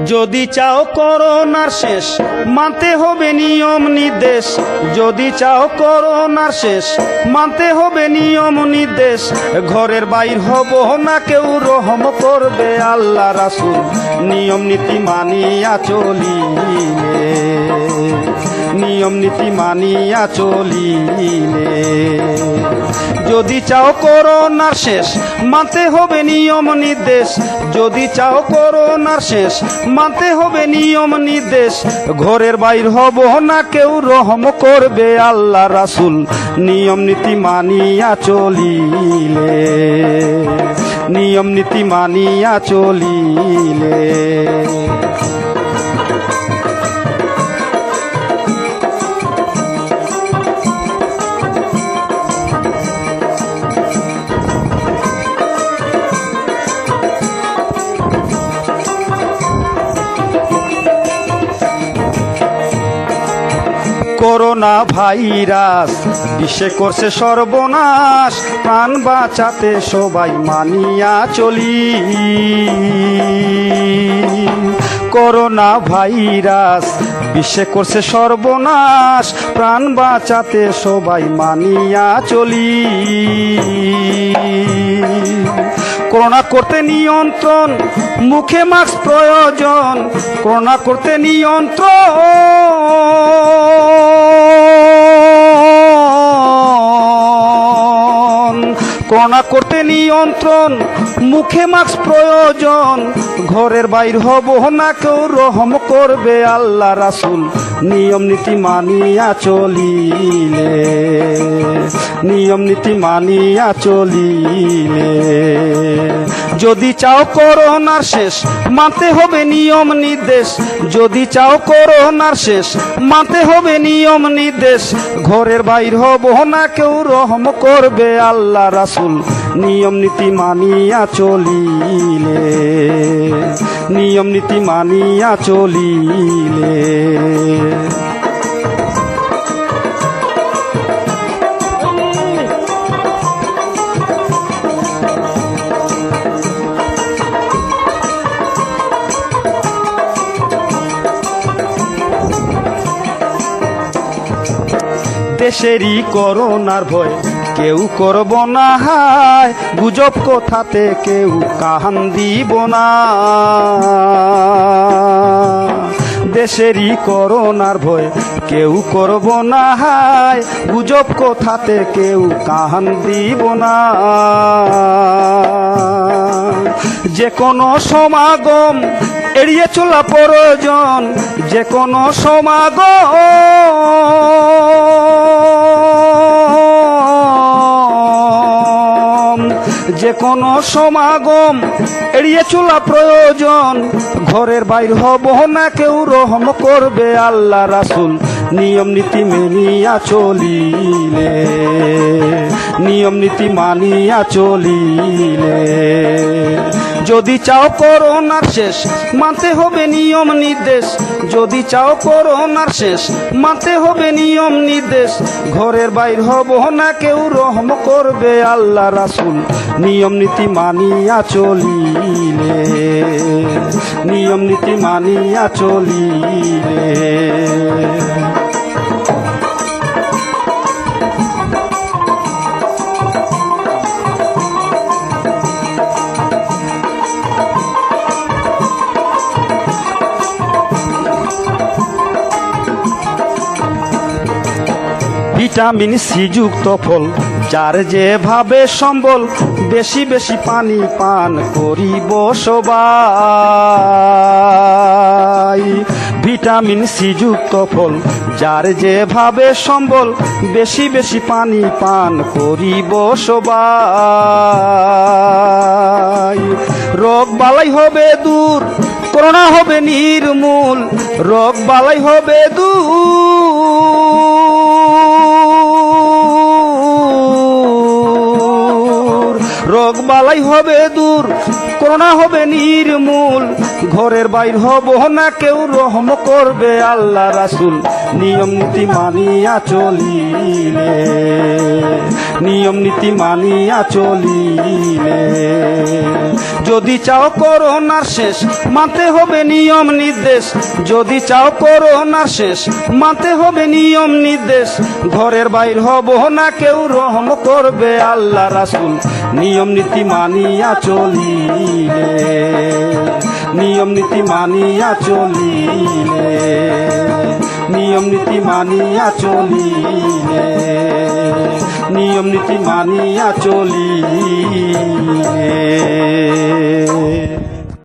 যদি চাও করোনার শেষ মানতে হবে নিয়ম নির্দেশ। যদি চাও করোনার শেষ মানতে হবে নিয়ম নির্দেশ। ঘরের বাইর হব না কেউ, রহম করবে আল্লাহ রাসূল নিয়ম নীতি মানিয়া চলিলে। নিয়ম নীতি মানিয়া চলিলে। যদি চাও করোনার শেষ মানতে হবে নিয়ম নির্দেশ। যদি চাও করোনার শেষ মানতে হবে নিয়ম নির্দেশ। ঘরের বাইর হব না কেউ, রহম করবে আল্লাহ রাসূল নিয়ম নীতি মানিয়া চলিলে। নিয়ম নীতি মানিয়া চলিলে। করোনা ভাইরাস বিশ্বে করছে সর্বনাশ, প্রাণ বাঁচাতে সবাই মানিয়া চলি। করোনা ভাইরাস বিশ্বে করছে সর্বনাশ, প্রাণ বাঁচাতে সবাই মানিয়া চলি। করোনা করতে নিয়ন্ত্রণ, মুখে মাস্ক প্রয়োজন। করোনা করতে নিয়ন্ত্রণ, করোনা করতে নিয়ন্ত্রণ, মুখে মাস্ক প্রয়োজন। ঘরের বাইর হব না কেউ, রহম করবে আল্লাহ রাসূল নিয়ম নীতি মানিয়া চলিলে। নিয়ম নীতি মানিয়া চলিলে। যদি চাও করোনার শেষ মানতে হবে নিয়ম নির্দেশ। যদি চাও করোনার শেষ মানতে হবে নিয়ম নির্দেশ। ঘরের বাইর হব না কেউ, রহম করবে আল্লাহ রাসূল নিয়ম নীতি মানিয়া চলিলে। নিয়ম নীতি মানিয়া চলিলে। দেশেরই করোনার ভয় কেউ করব না হায়, গুজব কথাতে কেউ কান দিব না। দেশেরই করোনার ভয় কেউ করব না হায়, গুজব কথাতে কেউ কান দিব না। যে কোনো সমাগম এড়িয়ে চলা প্রয়োজন। যে কোনো সমাগম, যে কোনো সমাগম এড়িয়ে চলা প্রয়োজন। ঘরের বাইর হব না কেউ, রহম করবে আল্লাহ রাসূল নিয়ম নীতি মানিয়া চলিলে। নিয়ম নীতি মানিয়া চলিলে। যদি চাও করোনার শেষ মানতে হবে নিয়ম নির্দেশ। যদি চাও করোনার শেষ মানতে হবে নিয়ম নির্দেশ। ঘরের বাইর হব না কেউ, রহম করবে আল্লাহ রাসূল নিয়ম নীতি মানিয়া চলিলে। নিয়ম নীতি মানিয়া চলিলে। ভিটামিন সি যুক্ত ফল যার যেভাবে সম্বল, বেশি বেশি পানি পান করিব সবাই। ভিটামিন সি যুক্ত ফল যার যেভাবে সম্বল, বেশি বেশি পানি পান করিব সবাই। রোগ বালাই হবে দূর, করোনা হবে নির্মূল। রোগ বালাই হবে দূর, রোগ বালাই হবে দূর, করোনা হবে নির্মূল। ঘরের বাইর হব না কেউ রহম করবে আল্লাহ রাসূল নিয়ম নীতি মানিয়া চলিলে নিয়ম নীতি মানিয়া চলিলে যদি চাও করোনার শেষ মানতে হবে নিয়ম নির্দেশ যদি চাও করোনার শেষ মানতে হবে নিয়ম নির্দেশ ঘরের বাইর হব না কেউ রহম করবে আল্লাহ রাসূল নিয়ম নীতি মানিয়া চলিলে নিয়ম নীতি মানিয়া চলিলে নিয়ম নীতি মানিয়া চলিলে নিয়ম নীতি মানিয়া চলিলে